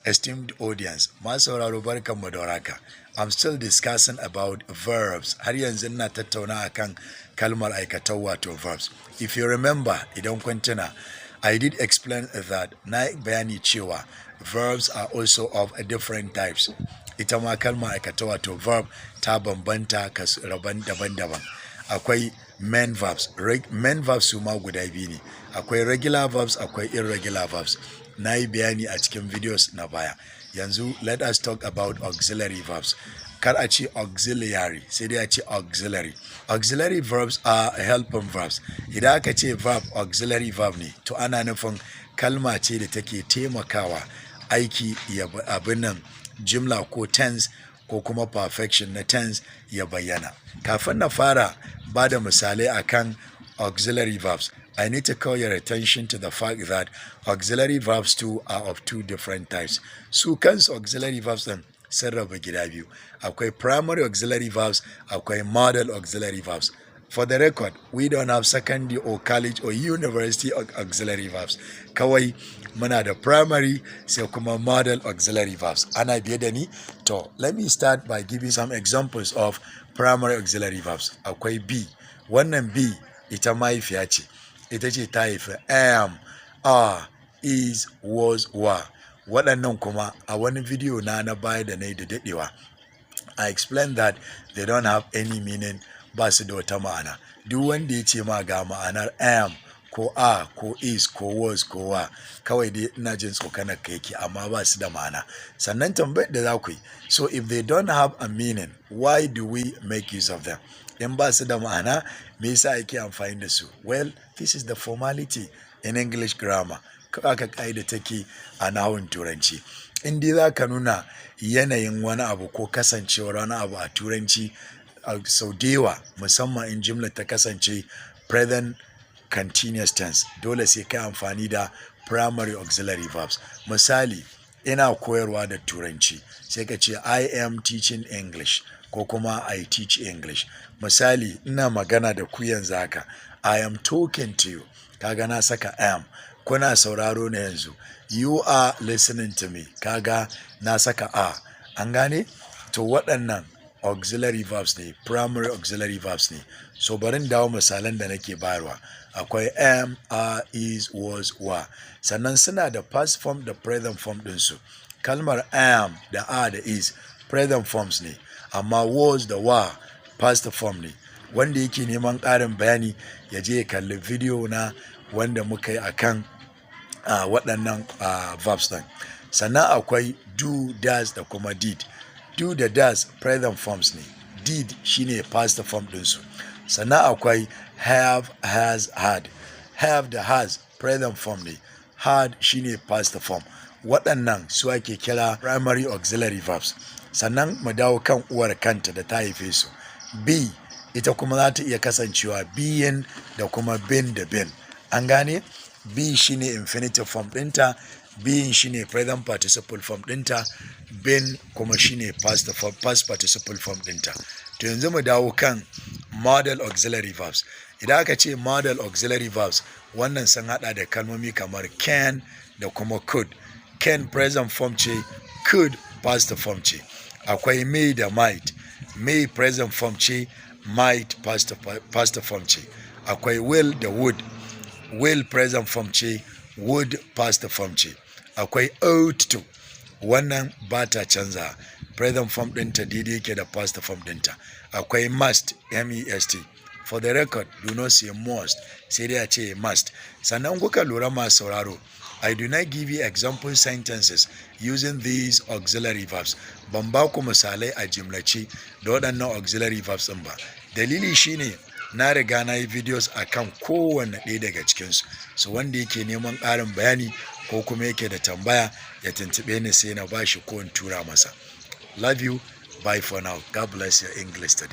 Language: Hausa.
esteemed audience, masauraro barkanmu da warhaka. I'm still discussing about verbs. Har yanzu ina tattauna akan kalmar aikatau wato verbs. If you remember, idan kun tuna, I did explain that na bayani cewa verbs are also of different types. Ita ma kalmar aikatau wato verb ta bambanta raban daban-daban. Akwai main verbs. Main verbs su ma guda biyu ne. Akwai regular verbs, akwai irregular verbs. Na yi bayani a cikin videos na baya. Yanzu let us talk about auxiliary verbs. Kar a ce auxiliary, sai dai a ce auxiliary. Auxiliary verbs are helping verbs. Idan aka ce verb auxiliary verb ne, to ana nufin kalma ce da take taimakawa aiki ya abin nan jimla ko tense ko kuma perfection na tense ya bayyana. Kafin na fara ba da misalai akan auxiliary verbs, I need to call your attention to the fact that auxiliary verbs too are of two different types. Su kansu auxiliary verbs din sun rabu gida biyu. Akwai primary auxiliary verbs, akwai model auxiliary verbs. For the record, we don't have secondary or college or university auxiliary verbs. Kawai muna da primary sai kuma model auxiliary verbs. Ana biye da ni? To, let me start by giving some examples of primary auxiliary verbs. Akwai be. Wannan be ita mahaifiya ce. Ita ce ta haifi am, are, is, was, were. Waɗannan kuma a wani video na baya da na yi da daɗewa. I explained that they don't have any meaning, ba su da wata ma'ana. Duk wanda ya ce ma ga ma'anar am, ko are, ko is, ko was, ko were, kawai dai ina jin tsokanar ka yake amma ba su da ma'ana. Sannan tambayar da za ku yi, so if they don't have a meaning, why do we make use of them? In ba su da ma'ana, me yasa ake amfani da su? Well, this is the formality in English grammar. Aka ƙa'ida take a nahawun turanci. In dai za ka nuna yanayin wani abu ko kasancewar wani abu a turanci sau da yawa, musamman in jimla ta kasance present continuous tense, dole sai kai amfani da primary auxiliary verbs. Misali, ina koyarwa da turanci, sai ka ce I am teaching English ko kuma I teach English. Misali, ina magana da ku yanzu haka, I am talking to you. Kaga na saka am. Kuna sauraro na yanzu. You are listening to me. Kaga na saka are. An gane? To waɗannan auxiliary verbs ne, primary auxiliary verbs ne. So barin dawo misalan da nake bayarwa. Akwai am, are, is, was, were. Sannan suna da past form da present form ɗinsu. Kalmar am da are da is present forms ne, amma was da were past form ne. Wanda yake neman ƙarin bayani ya je ya kalli video na wanda muka yi akan waɗannan verbs ɗin. Sannan akwai do, does da kuma did. Do da does present forms ne. Did shine past form ɗinsu. Sannan akwai have, has, had. Have da has present form ne. Had shine past form. Waɗannan su ake kira primary auxiliary verbs. Sannan mu dawo kan uwar kanta da ta haife su. Be ita kuma za ta iya kasancewa being da kuma been da been. An gane? Be shine infinitive form ɗinta, being shine present participle form ɗinta, been kuma shine past participle form ɗinta. To yanzu mu dawo kan model auxiliary verbs. Idan aka ce model auxiliary verbs, wannan sun hada da kalmomi kamar can da kuma could. Can present form ce, could past form ce. Akwai may da might. May present form ce, might past form ce. Akwai will da would. Will present form ce, would past form ce. Akwai ought to. Wannan ba ta canza. Present form ɗinta daidai yake da past form ɗinta. Akwai must, M-E-S-T. For the record, do not say must, sai dai a ce must. Sannan kuka lura masu sauraro, I do not give you example sentences using these auxiliary verbs. Ban ba ku misalai a jimlace da waɗannan auxiliary verbs ɗin ba. Dalili shine na riga na yi videos akan kowanne ɗaya daga cikinsu. So wanda yake neman ƙarin bayani ko kuma yake da tambaya ya tuntuɓe ni sai na bashi ko in tura masa. Love you. Bye for now. God bless your English study.